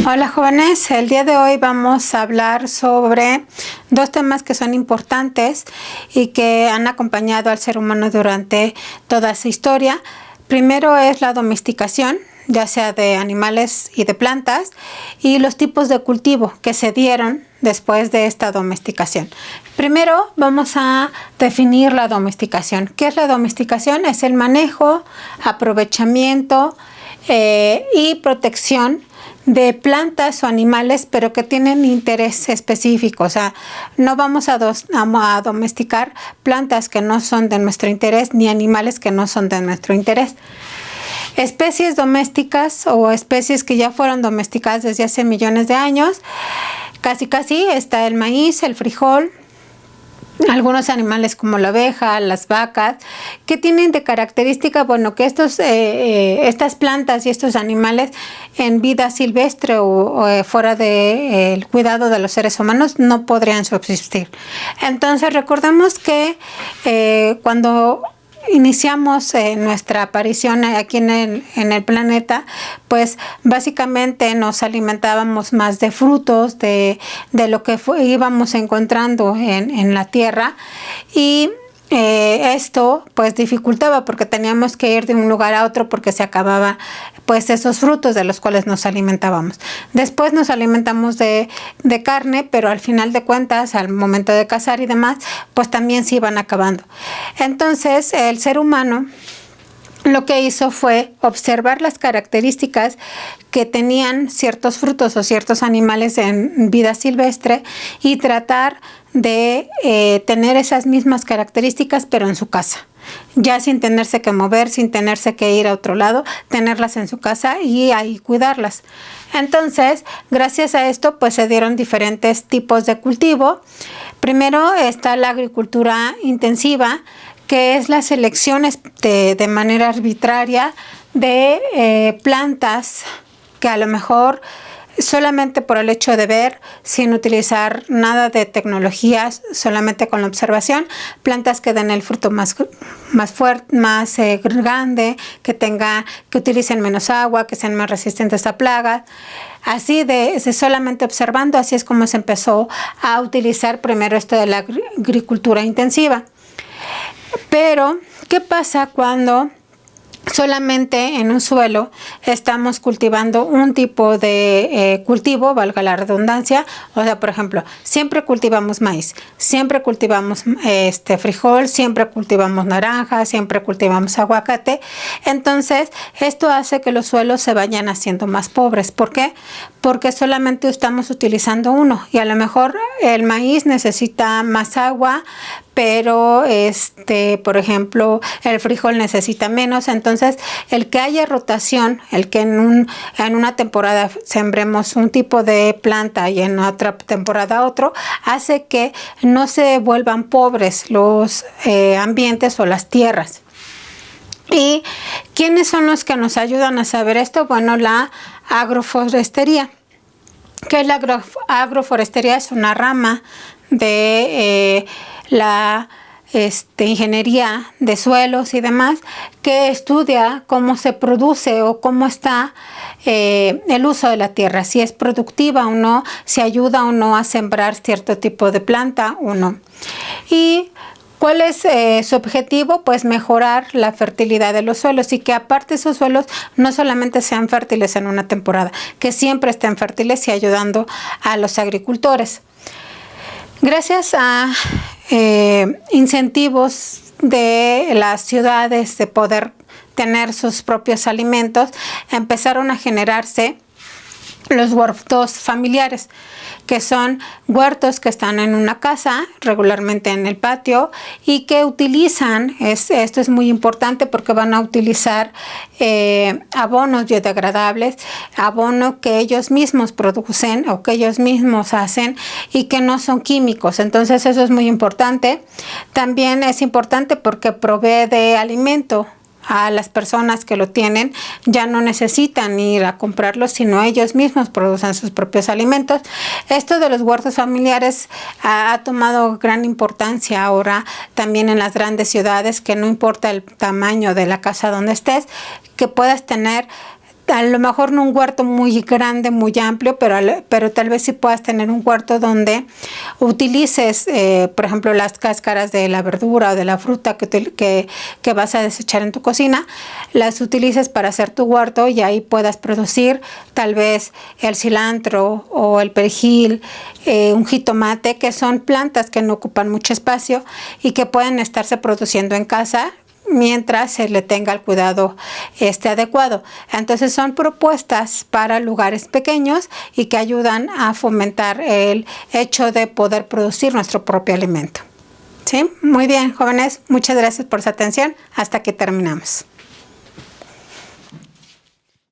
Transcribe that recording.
Hola jóvenes, el día de hoy vamos a hablar sobre dos temas que son importantes y que han acompañado al ser humano durante toda su historia. Primero es la domesticación, ya sea de animales y de plantas, y los tipos de cultivo que se dieron después de esta domesticación. Primero vamos a definir la domesticación. ¿Qué es la domesticación? Es el manejo, aprovechamiento y protección de plantas o animales, pero que tienen interés específico. O sea, no vamos a domesticar plantas que no son de nuestro interés, ni animales que no son de nuestro interés. Especies domésticas o especies que ya fueron domesticadas desde hace millones de años, casi está el maíz, el frijol, algunos animales como la oveja, las vacas, que tienen de característica, bueno, que estas plantas y estos animales en vida silvestre o fuera del cuidado de los seres humanos no podrían subsistir. Entonces recordemos que cuando iniciamos nuestra aparición aquí en el planeta, pues básicamente nos alimentábamos más de frutos, de lo que íbamos encontrando en la tierra, y esto pues dificultaba porque teníamos que ir de un lugar a otro porque se acababa pues esos frutos de los cuales nos alimentábamos. Después nos alimentamos de carne, pero al final de cuentas, al momento de cazar y demás, pues también se iban acabando. Entonces el ser humano lo que hizo fue observar las características que tenían ciertos frutos o ciertos animales en vida silvestre y tratar de tener esas mismas características, pero en su casa. Ya sin tenerse que mover, sin tenerse que ir a otro lado, tenerlas en su casa y ahí cuidarlas. Entonces, gracias a esto, pues se dieron diferentes tipos de cultivo. Primero está la agricultura intensiva, que es la selección de manera arbitraria de plantas que a lo mejor solamente por el hecho de ver, sin utilizar nada de tecnologías, solamente con la observación, plantas que den el fruto más fuerte, más grande, que utilicen menos agua, que sean más resistentes a plagas. Así solamente observando, así es como se empezó a utilizar primero esto de la agricultura intensiva. Pero, ¿qué pasa cuando solamente en un suelo estamos cultivando un tipo de cultivo, valga la redundancia? O sea, por ejemplo, siempre cultivamos maíz, siempre cultivamos frijol, siempre cultivamos naranja, siempre cultivamos aguacate. Entonces, esto hace que los suelos se vayan haciendo más pobres. ¿Por qué? Porque solamente estamos utilizando uno y a lo mejor el maíz necesita más agua, pero por ejemplo, el frijol necesita menos. Entonces, el que haya rotación, el que en una temporada sembremos un tipo de planta y en otra temporada otro, hace que no se vuelvan pobres los ambientes o las tierras. ¿Y quiénes son los que nos ayudan a saber esto? Bueno, la agroforestería. ¿Qué es la agroforestería? Es una rama de la ingeniería de suelos y demás, que estudia cómo se produce o cómo está el uso de la tierra, si es productiva o no, si ayuda o no a sembrar cierto tipo de planta o no. ¿Y cuál es su objetivo? Pues mejorar la fertilidad de los suelos y que aparte esos suelos no solamente sean fértiles en una temporada, que siempre estén fértiles y ayudando a los agricultores. Gracias a incentivos de las ciudades de poder tener sus propios alimentos, empezaron a generarse los huertos familiares, que son huertos que están en una casa, regularmente en el patio, y que utilizan, esto es muy importante porque van a utilizar abonos biodegradables, abono que ellos mismos producen o que ellos mismos hacen y que no son químicos. Entonces eso es muy importante. También es importante porque provee de alimento a las personas que lo tienen, ya no necesitan ir a comprarlos, sino ellos mismos producen sus propios alimentos. Esto de los huertos familiares ha tomado gran importancia ahora también en las grandes ciudades, que no importa el tamaño de la casa donde estés, que puedas tener a lo mejor no un huerto muy grande, muy amplio, pero tal vez sí puedas tener un huerto donde utilices, por ejemplo, las cáscaras de la verdura o de la fruta que vas a desechar en tu cocina, las utilices para hacer tu huerto y ahí puedas producir tal vez el cilantro o el perejil, un jitomate, que son plantas que no ocupan mucho espacio y que pueden estarse produciendo en casa mientras se le tenga el cuidado adecuado. Entonces son propuestas para lugares pequeños y que ayudan a fomentar el hecho de poder producir nuestro propio alimento. ¿Sí? Muy bien, jóvenes, muchas gracias por su atención. Hasta que terminamos.